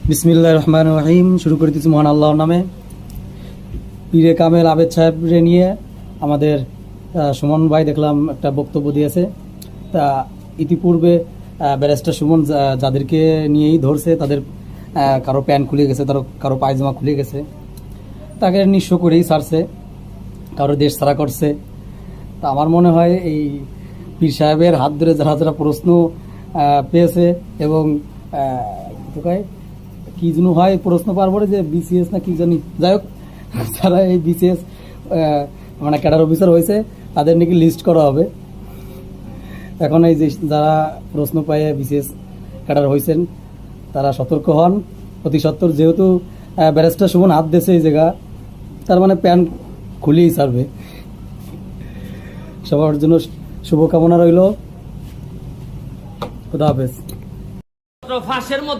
বিসমিল্লাহির রহমানির রহিম। শুরু করে দিচ্ছি মহান আল্লাহর নামে। পীরে কামেল আবেদ সাহেবরে নিয়ে আমাদের সুমন ভাই দেখলাম একটা বক্তব্য দিয়েছে। তা ইতিপূর্বে ব্যারিস্টার সুমন যাদেরকে নিয়েই ধরছে তাদের কারো প্যান্ট খুলে গেছে, কারো পায়জামা খুলে গেছে, তাকে নিঃস্ব করেই ছাড়ছে, কারো দেশ ছাড়া করছে। তা আমার মনে হয় এই পীর সাহেবের হাত ধরে যারা যারা প্রশ্ন পেয়েছে এবং কি যেন হয় প্রশ্ন পারবো যে বিসিএস না কি জানি, যাই হোক, যারা এই বিসিএস মানে ক্যাডার অফিসার হয়েছে তাদের নাকি লিস্ট করা হবে। এখন এই যে যারা প্রশ্ন পায় বিসিএস ক্যাডার হয়েছেন তারা সতর্ক হন অতি সত্বর, যেহেতু ব্যারিস্টার সুমন হাত দিয়েছে এই জায়গা, তার মানে প্যান্ট খুলেই ছাড়বে। সবার জন্য শুভকামনা রইল। খুদা হাফেজ।